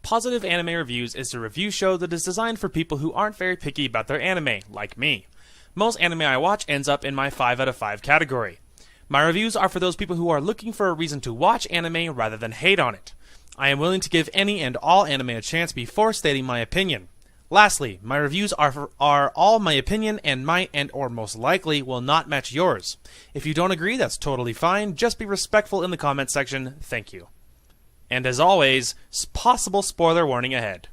Positive Anime Reviews is a review show that is designed for people who aren't very picky about their anime, like me. Most anime I watch ends up in my 5 out of 5 category. My reviews are for those people who are looking for a reason to watch anime rather than hate on it. I am willing to give any and all anime a chance before stating my opinion. Lastly, my reviews are all my opinion and might and or most likely will not match yours. If you don't agree, that's totally fine. Just be respectful in the comment section. Thank you. And as always, possible spoiler warning ahead.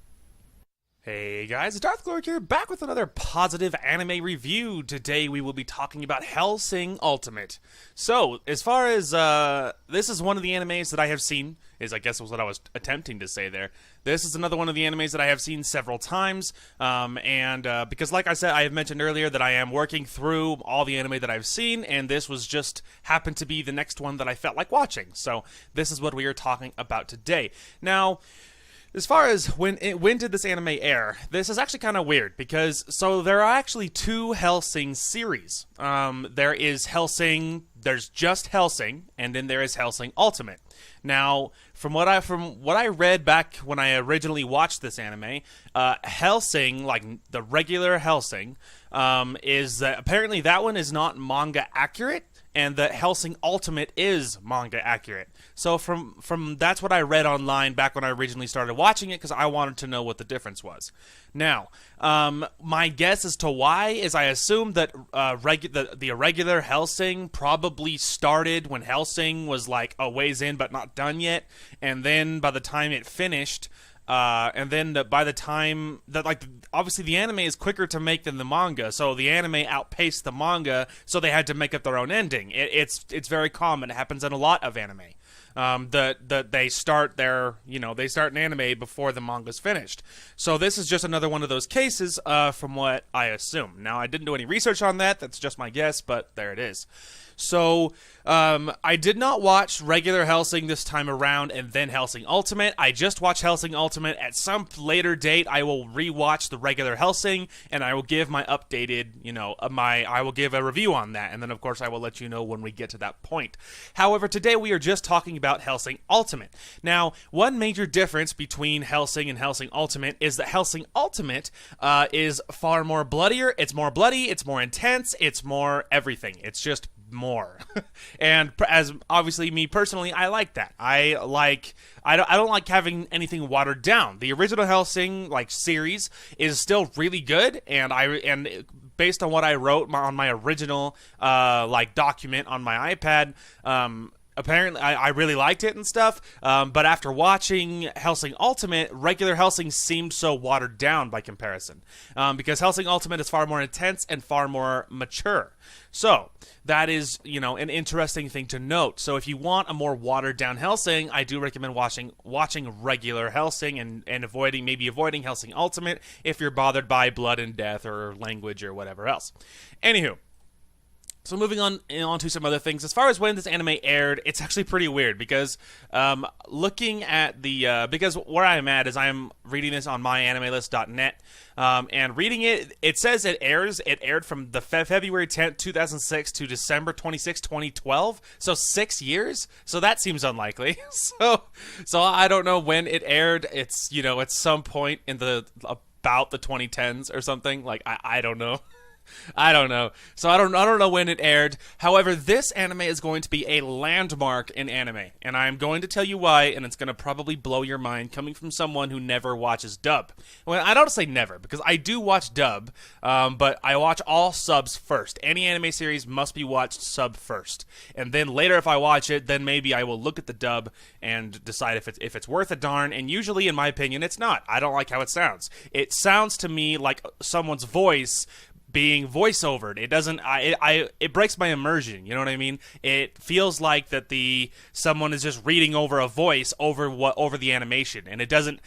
Hey guys, Darth Gloric here, back with another positive anime review. Today we will be talking about Hellsing Ultimate. So, as far as, this is one of the animes that I have seen, I guess was what I was attempting to say there. This is another one of the animes that I have seen several times, because like I said, I have mentioned earlier that I am working through all the anime that I've seen, and this was just happened to be the next one that I felt like watching. So, this is what we are talking about today. Now, as far as when did this anime air, this is actually kind of weird because there are actually two Hellsing series. There is Hellsing, there's just Hellsing, and then there is Hellsing Ultimate. Now, from what I read back when I originally watched this anime, Hellsing, like the regular Hellsing, is that apparently that one is not manga accurate, and that Hellsing Ultimate is manga accurate. So from that's what I read online back when I originally started watching it, because I wanted to know what the difference was. Now, my guess as to why is I assume that the irregular Hellsing probably started when Hellsing was like a ways in but not done yet, and then by the time it finished, by the time that, like, obviously the anime is quicker to make than the manga, so the anime outpaced the manga, so they had to make up their own ending. It's very common. It happens in a lot of anime. That they start an anime before the manga's finished. So this is just another one of those cases, from what I assume. Now, I didn't do any research on that. That's just my guess, but there it is. So, I did not watch regular Hellsing this time around and then Hellsing Ultimate. I just watched Hellsing Ultimate. At some later date, I will rewatch the regular Hellsing, and I will give my updated, I will give a review on that, and then of course I will let you know when we get to that point. However, today we are just talking about Hellsing Ultimate. Now, one major difference between Hellsing and Hellsing Ultimate is that Hellsing Ultimate is far more bloodier. It's more bloody, it's more intense, it's more everything. It's just more. And as obviously me personally, I like that. I don't like having anything watered down. The original Hellsing series is still really good, and based on what I wrote on my original document on my iPad, apparently, I really liked it and stuff, but after watching Hellsing Ultimate, regular Hellsing seemed so watered down by comparison, because Hellsing Ultimate is far more intense and far more mature. So, that is, an interesting thing to note. So if you want a more watered down Hellsing, I do recommend watching regular Hellsing and avoiding Hellsing Ultimate if you're bothered by blood and death or language or whatever else. Anywho, so moving on to some other things. As far as when this anime aired, it's actually pretty weird because looking at because where I'm at is I'm reading this on myanimelist.net, and reading it, it says it aired from the February 10th, 2006 to December 26th, 2012. So 6 years. So that seems unlikely. So I don't know when it aired. It's, at some point in about the 2010s or something. I don't know. I don't know. So I don't know when it aired. However, this anime is going to be a landmark in anime, and I'm going to tell you why, and it's going to probably blow your mind coming from someone who never watches dub. Well, I don't say never, because I do watch dub, but I watch all subs first. Any anime series must be watched sub first, and then later if I watch it, then maybe I will look at the dub and decide if it's worth a darn, and usually, in my opinion, it's not. I don't like how it sounds. It sounds to me like someone's voice being voiceovered. It doesn't. It breaks my immersion. You know what I mean? It feels like that someone is just reading over a voice over the animation, and it doesn't,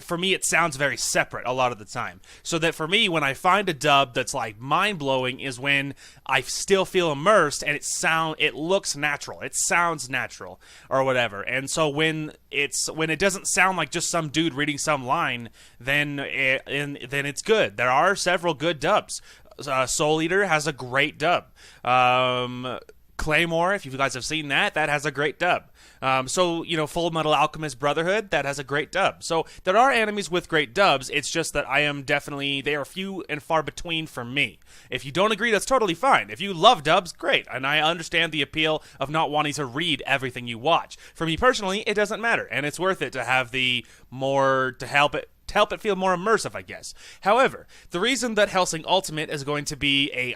for me, it sounds very separate a lot of the time. So that for me, when I find a dub that's mind blowing, is when I still feel immersed and it looks natural. It sounds natural or whatever. And so when it doesn't sound like just some dude reading some line, then it's good. There are several good dubs. Soul Eater has a great dub. Claymore, if you guys have seen that, that has a great dub. So, Full Metal Alchemist Brotherhood, that has a great dub. So there are animes with great dubs. It's just that they are few and far between for me. If you don't agree, that's totally fine. If you love dubs, great. And I understand the appeal of not wanting to read everything you watch. For me personally, it doesn't matter. And it's worth it to have to help it feel more immersive, I guess. However, the reason that Hellsing Ultimate is going to be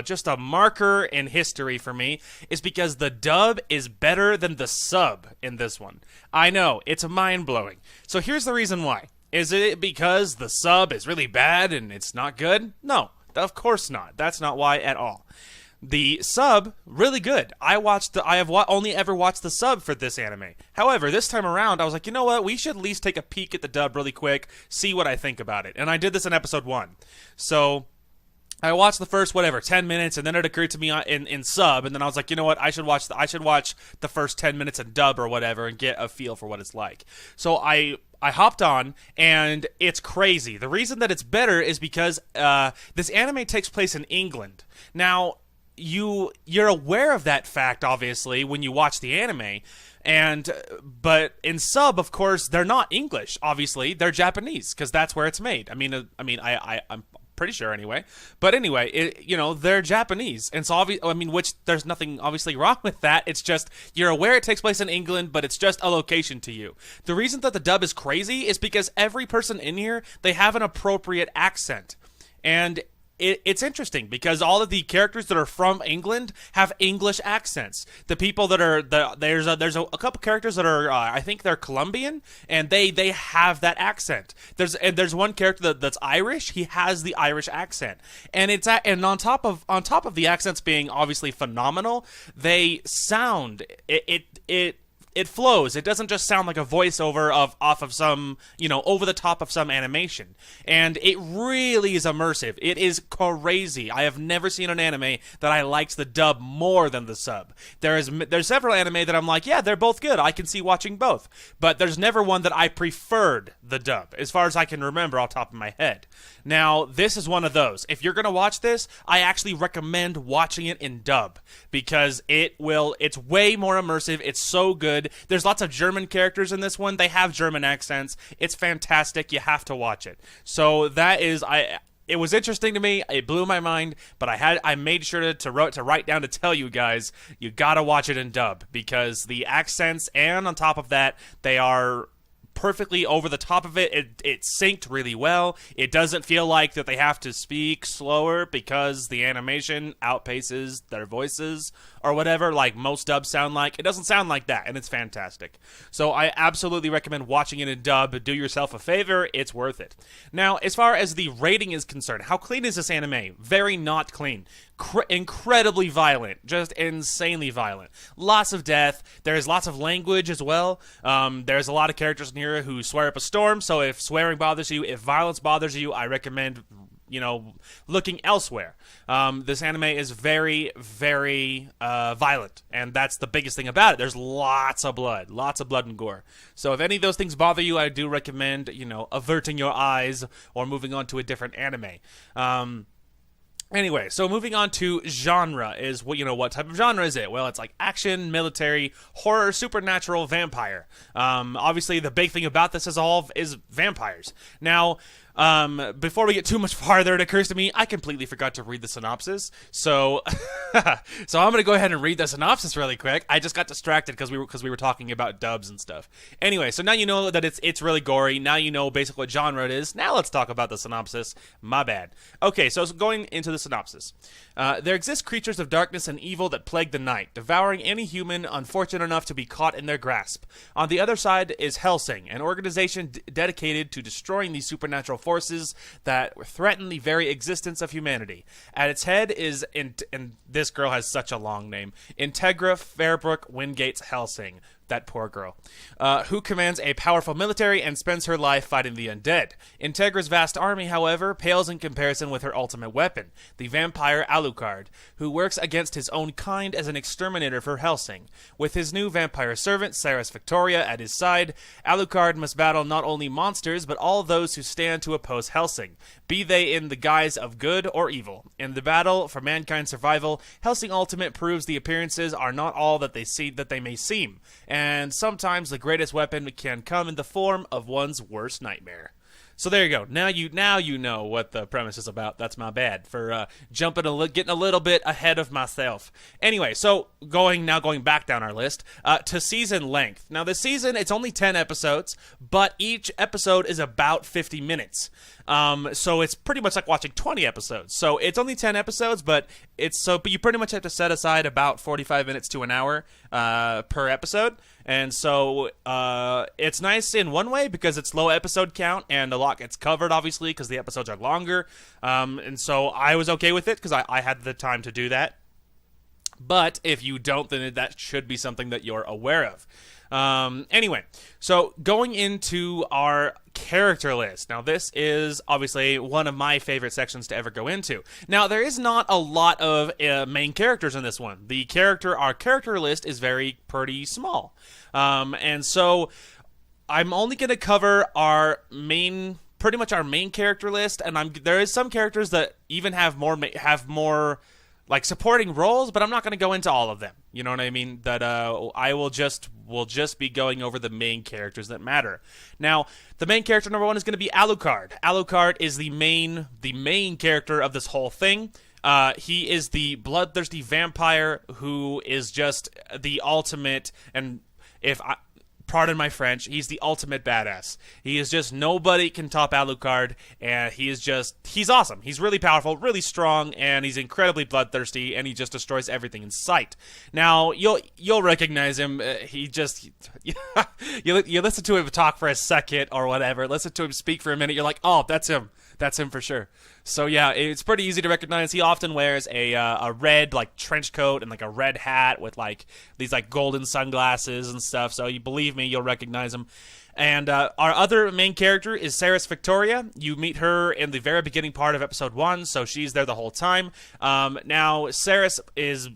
just a marker in history for me is because the dub is better than the sub in this one. I know, it's mind-blowing. So here's the reason why. Is it because the sub is really bad and it's not good? No, of course not. That's not why at all. The sub, really good. I have only ever watched the sub for this anime. However, this time around, I was like, you know what? We should at least take a peek at the dub really quick, see what I think about it. And I did this in episode 1. So I watched the first 10 minutes, and then it occurred to me in sub, and then I was like, you know what? I should watch the first 10 minutes in dub or whatever and get a feel for what it's like. So I hopped on, and it's crazy. The reason that it's better is because this anime takes place in England. Now, you're aware of that fact, obviously, when you watch the anime, but in sub, of course, they're not English. Obviously, they're Japanese because that's where it's made. I'm pretty sure anyway. But anyway, they're Japanese, and so which there's nothing obviously wrong with that. It's just you're aware it takes place in England, but it's just a location to you. The reason that the dub is crazy is because every person in here, they have an appropriate accent, and it's interesting because all of the characters that are from England have English accents. The people that are there's a couple characters that are I think they're Colombian, and they have that accent. There's one character that's Irish. He has the Irish accent, and on top of the accents being obviously phenomenal, they sound it flows. It doesn't just sound like a voiceover off of some, over the top of some animation. And it really is immersive. It is crazy. I have never seen an anime that I liked the dub more than the sub. There's several anime that I'm like, yeah, they're both good. I can see watching both. But there's never one that I preferred the dub, as far as I can remember off the top of my head. Now, this is one of those. If you're going to watch this, I actually recommend watching it in dub because it's way more immersive. It's so good. There's lots of German characters in this one. They have German accents. It's fantastic. You have to watch it. So it was interesting to me. It blew my mind, but I made sure to write down to tell you guys, you got to watch it in dub because the accents, and on top of that, they are perfectly over the top of it. It synced really well. It doesn't feel like that they have to speak slower because the animation outpaces their voices or whatever, like most dubs sound like. It doesn't sound like that, and it's fantastic. So I absolutely recommend watching it in dub. Do yourself a favor. It's worth it. Now, as far as the rating is concerned, how clean is this anime? Very not clean. Incredibly violent, just insanely violent. Lots of death. There's lots of language as well. There's a lot of characters in here who swear up a storm, so if swearing bothers you, if violence bothers you, I recommend looking elsewhere. This anime is very, very violent, and that's the biggest thing about it. There's lots of blood and gore. So if any of those things bother you, I do recommend, averting your eyes or moving on to a different anime. Anyway, so moving on to genre is what type of genre is it? Well, it's like action, military, horror, supernatural, vampire. Obviously, the big thing about this is vampires. Now, before we get too much farther, it occurs to me I completely forgot to read the synopsis. So I'm going to go ahead and read the synopsis really quick. I just got distracted because we were talking about dubs and stuff. Anyway, so now you know that it's really gory. Now you know basically what genre it is. Now let's talk about the synopsis. My bad. Okay, so going into the synopsis. There exist creatures of darkness and evil that plague the night, devouring any human unfortunate enough to be caught in their grasp. On the other side is Hellsing, an organization dedicated to destroying these supernatural forces that threaten the very existence of humanity. At its head is, and this girl has such a long name, Integra Fairbrook Wingate's Hellsing, That poor girl. Who commands a powerful military and spends her life fighting the undead. Integra's vast army, however, pales in comparison with her ultimate weapon, the vampire Alucard, who works against his own kind as an exterminator for Hellsing. With his new vampire servant, Saris Victoria, at his side, Alucard must battle not only monsters, but all those who stand to oppose Hellsing, be they in the guise of good or evil. In the battle for mankind's survival, Hellsing Ultimate proves the appearances are not all that they may seem, and sometimes the greatest weapon can come in the form of one's worst nightmare. So there you go. Now you know what the premise is about. That's my bad for getting a little bit ahead of myself. Anyway, so going back down our list to season length. Now this season it's only 10 episodes, but each episode is about 50 minutes. So it's pretty much like watching 20 episodes. So it's only 10 episodes, but you pretty much have to set aside about 45 minutes to an hour per episode. And so it's nice in one way because it's low episode count and a lot gets covered, obviously, because the episodes are longer. And so I was okay with it because I had the time to do that. But if you don't, then that should be something that you're aware of. Anyway, so going into our character list. Now, this is obviously one of my favorite sections to ever go into. Now, there is not a lot of main characters in this one. Our character list is pretty small. And so I'm only going to cover pretty much our main character list, and there is some characters that even have more like supporting roles, but I'm not going to go into all of them. You know what I mean? That I will just be going over the main characters that matter. Now, the main character number 1 is going to be Alucard. Alucard is the main character of this whole thing. He is the bloodthirsty vampire who is just the ultimate, and pardon my French, he's the ultimate badass. He is just, nobody can top Alucard, and he's awesome. He's really powerful, really strong, and he's incredibly bloodthirsty, and he just destroys everything in sight. Now, you'll recognize him. You listen to him talk for a second or whatever, listen to him speak for a minute, you're like, oh, that's him. That's him for sure. So yeah, it's pretty easy to recognize. He often wears a red like trench coat and like a red hat with like these like golden sunglasses and stuff. So you believe me, you'll recognize him. And our other main character is Saris Victoria. You meet her in the very beginning part of episode 1, so she's there the whole time. Now Saris is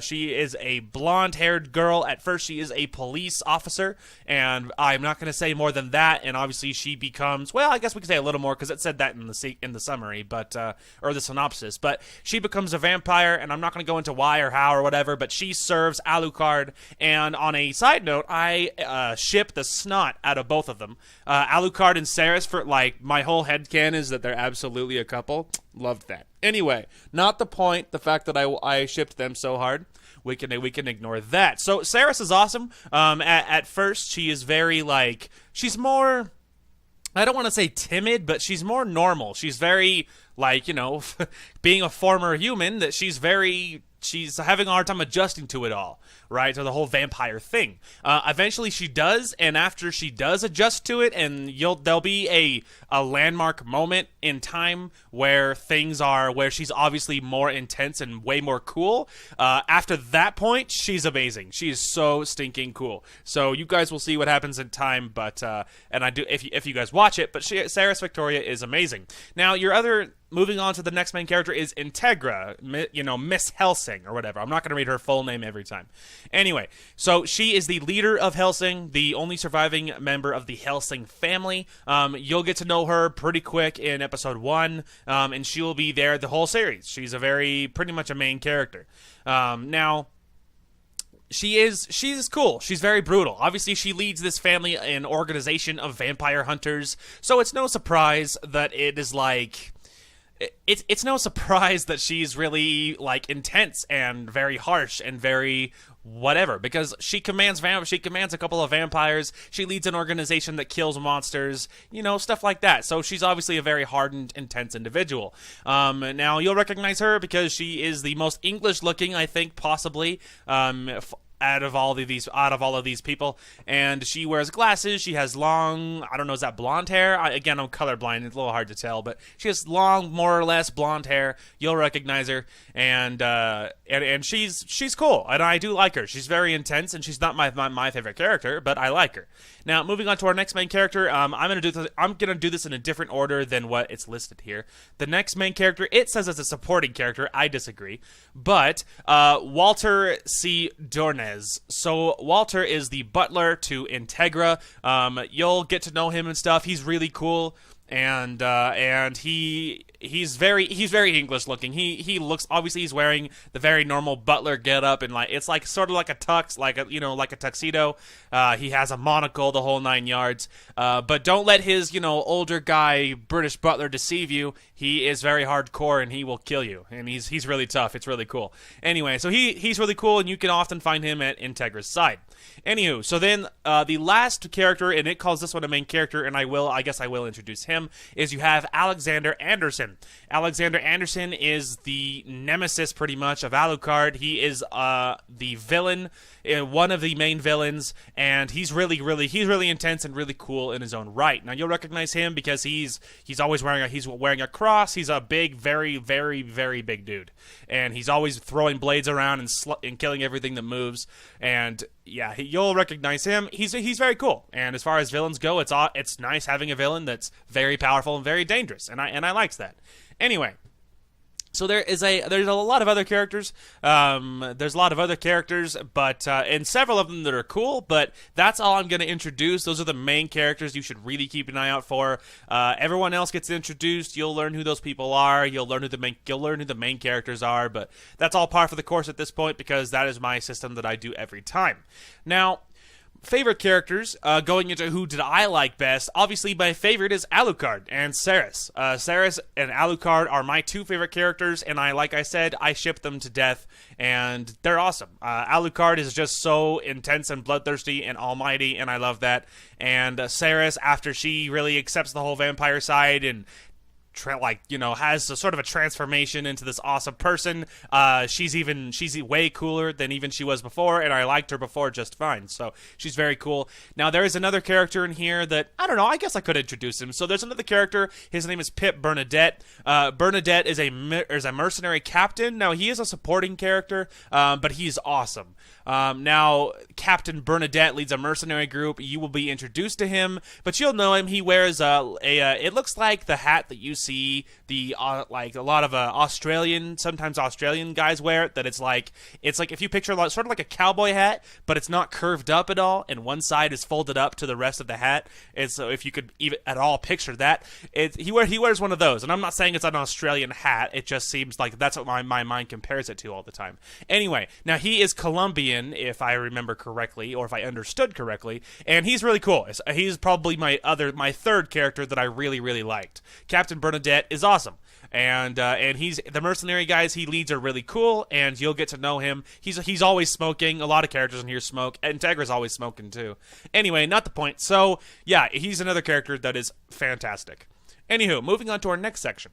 She is a blonde-haired girl. At first, she is a police officer, and I'm not going to say more than that. And obviously, she becomes, well, I guess we could say a little more because it said that in the summary, but or the synopsis. But she becomes a vampire, and I'm not going to go into why or how or whatever. But she serves Alucard. And on a side note, I ship the snot out of both of them. Alucard and Saris, for like my whole headcanon is that they're absolutely a couple. Loved that. Anyway, not the point. The fact that I shipped them so hard, we can ignore that. So Saris is awesome. At first, she is very like, she's more, I don't want to say timid, but she's more normal. She's very like, you know, being a former human, that she's having a hard time adjusting to it all, right? To the whole vampire thing. Eventually she does, and after she does adjust to it, and there'll be a landmark moment in time where where she's obviously more intense and way more cool. After that point, she's amazing. She is so stinking cool. So you guys will see what happens in time, but and I do if you guys watch it. But Saris Victoria is amazing. Now moving on to the next main character is Integra, Miss Hellsing or whatever. I'm not going to read her full name every time. Anyway, so she is the leader of Hellsing, the only surviving member of the Hellsing family. You'll get to know her pretty quick in episode 1, and she will be there the whole series. She's pretty much a main character. Now, she's cool. She's very brutal. Obviously, she leads this family, an organization of vampire hunters, so it's no surprise that it is like... It's no surprise that she's really like intense and very harsh and very whatever, because she commands a couple of vampires. She leads an organization that kills monsters, stuff like that. So she's obviously a very hardened, intense individual. Now you'll recognize her because she is the most English looking, I think, possibly. out of all of these people, and she wears glasses. She has long, I don't know, is that blonde hair? Again, I'm colorblind. It's a little hard to tell, but she has long, more or less blonde hair. You'll recognize her, and she's cool, and I do like her. She's very intense, and she's not my favorite character, but I like her. Now, moving on to our next main character, I'm gonna do this in a different order than what it's listed here. The next main character, it says as a supporting character. I disagree, but Walter C. Dornez. So Walter is the butler to Integra. You'll get to know him and stuff. He's really cool, and he's very English looking. He looks, obviously he's wearing the very normal butler getup, and like it's like sort of like a tux, like a tuxedo. He has a monocle, the whole 9 yards. But don't let his older guy British butler deceive you. He is very hardcore and he will kill you. And he's really tough. It's really cool. Anyway, so he's really cool, and you can often find him at Integra's side. Anywho, so then the last character, and it calls this one a main character, and I guess I will introduce him, is you have Alexander Anderson. Alexander Anderson is the nemesis, pretty much, of Alucard. He is the villain, one of the main villains, and he's really intense and really cool in his own right. Now you'll recognize him because he's always wearing a cross. He's a big, very big dude, and he's always throwing blades around and killing everything that moves. And yeah, you'll recognize him. He's very cool. And as far as villains go, it's nice having a villain that's very powerful and very dangerous, and I liked that. Anyway, so there's a lot of other characters. There's a lot of other characters, but and several of them that are cool. But that's all I'm going to introduce. Those are the main characters you should really keep an eye out for. Everyone else gets introduced. You'll learn who those people are. You'll learn who the main characters are. But that's all par for the course at this point, because that is my system that I do every time. Now, favorite characters, going into who did I like best, obviously my favorite is Alucard and Ceres. Ceres and Alucard are my two favorite characters, and like I said, I ship them to death, and they're awesome. Alucard is just so intense and bloodthirsty and almighty, and I love that. And Ceres, after she really accepts the whole vampire side and has a sort of a transformation into this awesome person. She's way cooler than even she was before, and I liked her before just fine. So she's very cool. Now there is another character in here that I don't know. I guess I could introduce him. So there's another character. His name is Pip Bernadette. Bernadette is a mercenary captain. Now he is a supporting character, but he's awesome. Now Captain Bernadette leads a mercenary group. You will be introduced to him, but you'll know him. He wears it looks like the hat that you see like a lot of sometimes Australian guys wear it. That it's like if you picture sort of like a cowboy hat, but it's not curved up at all, and one side is folded up to the rest of the hat. And so if you could even at all picture that, he wears one of those. And I'm not saying it's an Australian hat. It just seems like that's what my mind compares it to all the time. Anyway, now he is Colombian, if I remember correctly, or if I understood correctly, and he's really cool. He's probably my third character that I really liked. Captain Bernadette is awesome, and he's the mercenary guys he leads are really cool, and you'll get to know him. He's always smoking. A lot of characters in here smoke. Integra's always smoking too. Anyway, not the point. So yeah, he's another character that is fantastic. Anywho, moving on to our next section.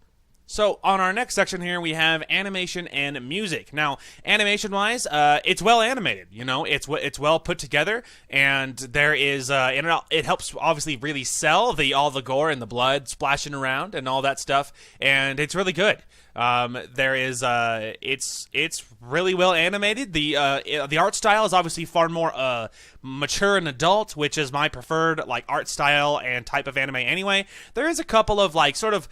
So on our next section here, we have animation and music. Now, animation-wise, it's well animated. It's well put together, and there is it helps obviously really sell all the gore and the blood splashing around and all that stuff, and it's really good. It's really well animated. The art style is obviously far more mature and adult, which is my preferred art style and type of anime anyway. There is a couple of sort of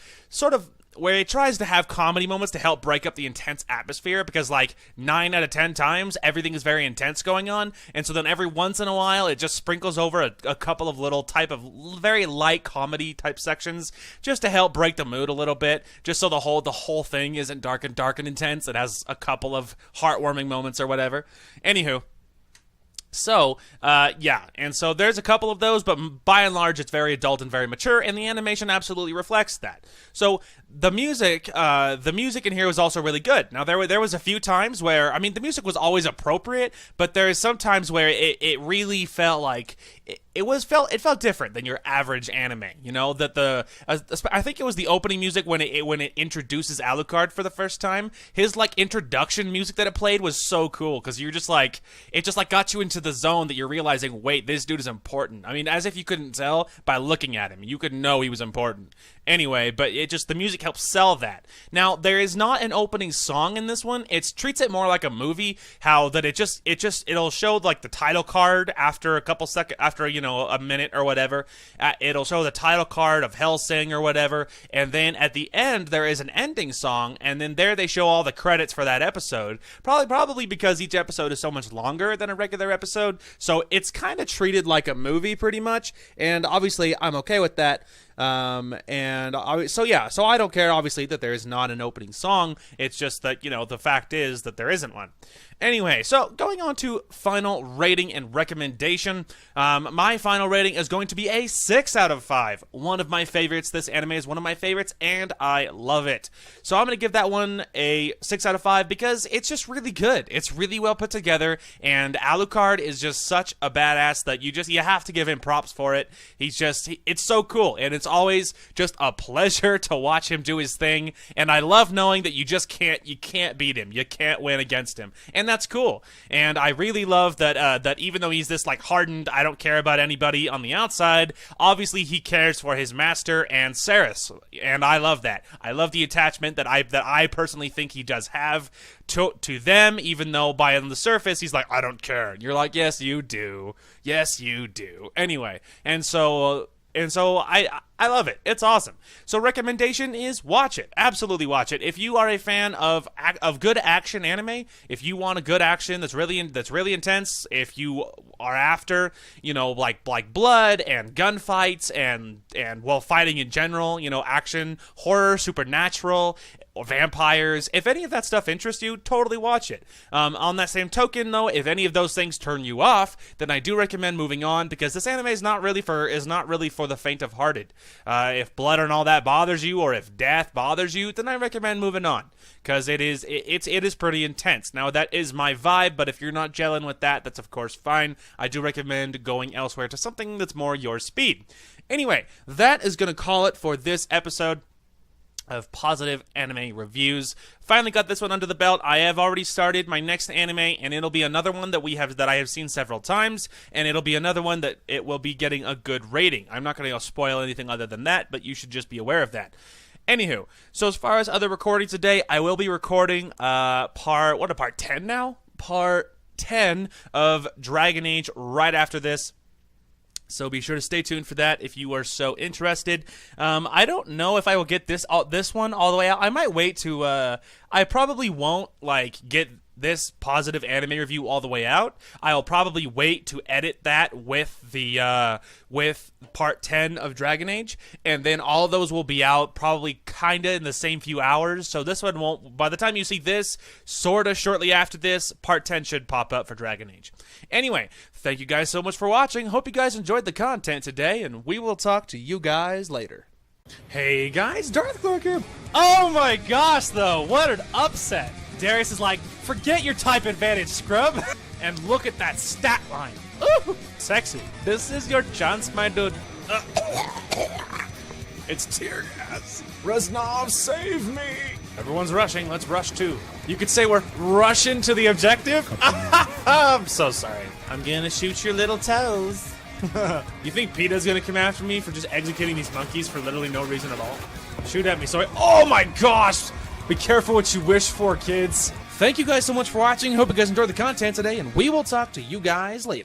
where it tries to have comedy moments to help break up the intense atmosphere, because 9 out of 10 times everything is very intense going on, and so then every once in a while it just sprinkles over a couple of little type of very light comedy type sections just to help break the mood a little bit, just so the whole thing isn't dark and intense. It has a couple of heartwarming moments or whatever. Anywho, so, yeah, and so there's a couple of those, but by and large, it's very adult and very mature, and the animation absolutely reflects that. So, the music in here was also really good. Now, there was a few times where, the music was always appropriate, but there is some times where it really felt like it felt different than your average anime. You know, that I think it was the opening music when it introduces Alucard for the first time. His like introduction music that it played was so cool because you're just like, it just like got you into the zone that you're realizing, wait, this dude is important. I mean, as if you couldn't tell by looking at him, you could know he was important. Anyway, but the music helps sell that. Now, there is not an opening song in this one. It treats it more like a movie, how that it'll show like the title card after a couple seconds, after, you know, a minute or whatever. It'll show the title card of Hellsing or whatever, and then at the end there is an ending song, and then there they show all the credits for that episode. Probably because each episode is so much longer than a regular episode, so it's kind of treated like a movie pretty much, and obviously I'm okay with that. So I don't care, obviously, that there is not an opening song. It's just that, you know, the fact is that there isn't one. Anyway, so going on to final rating and recommendation. My final rating is going to be a 6 out of 5. One of my favorites. This anime is one of my favorites, and I love it. So I'm going to give that one a 6 out of 5 because it's just really good. It's really well put together, and Alucard is just such a badass that you have to give him props for it. It's so cool, and it's always just a pleasure to watch him do his thing, and I love knowing that you can't beat him. You can't win against him. And that's cool. And I really love that even though he's this like hardened, I don't care about anybody on the outside, obviously he cares for his master and Ceres. And I love that. I love the attachment that I personally think he does have to them, even though by on the surface he's like, I don't care. And you're like, yes you do. Yes you do. Anyway, and so I love it. It's awesome. So recommendation is watch it. Absolutely watch it. If you are a fan of good action anime, if you want a good action that's really intense, if you are after, you know, like blood and gunfights and well, fighting in general, you know, action, horror, supernatural, or vampires, if any of that stuff interests you, totally watch it. On that same token, though, if any of those things turn you off, then I do recommend moving on, because this anime is not really for the faint of hearted. If blood and all that bothers you, or if death bothers you, then I recommend moving on, because it is pretty intense. Now, that is my vibe, but if you're not gelling with that, that's of course fine. I do recommend going elsewhere to something that's more your speed. Anyway, that is going to call it for this episode of Positive Anime Reviews. Finally got this one under the belt. I have already started my next anime, and it'll be another one that I have seen several times, and it'll be another one that it will be getting a good rating. I'm not going to spoil anything other than that, but you should just be aware of that. Anywho, so as far as other recordings today, I will be recording part 10 now? Part 10 of Dragon Age right after this. So be sure to stay tuned for that if you are so interested. I don't know if I will get this one all the way out. I might wait to. I probably won't get this positive anime review all the way out. I'll probably wait to edit that with the with part 10 of Dragon Age, and then all of those will be out probably kinda in the same few hours. So this one won't. By the time you see this, sorta shortly after this, part 10 should pop up for Dragon Age. Anyway, thank you guys so much for watching. Hope you guys enjoyed the content today, and we will talk to you guys later. Hey guys, Darth Clark here. Oh my gosh, though, what an upset. Darius is like, forget your type advantage, scrub, and look at that stat line. Ooh, sexy. This is your chance, my dude. It's tear gas. Reznov, save me. Everyone's rushing. Let's rush too. You could say we're rushing to the objective. I'm so sorry. I'm gonna shoot your little toes. You think PETA's gonna come after me for just executing these monkeys for literally no reason at all? Shoot at me, sorry. Oh my gosh! Be careful what you wish for, kids. Thank you guys so much for watching. Hope you guys enjoyed the content today, and we will talk to you guys later.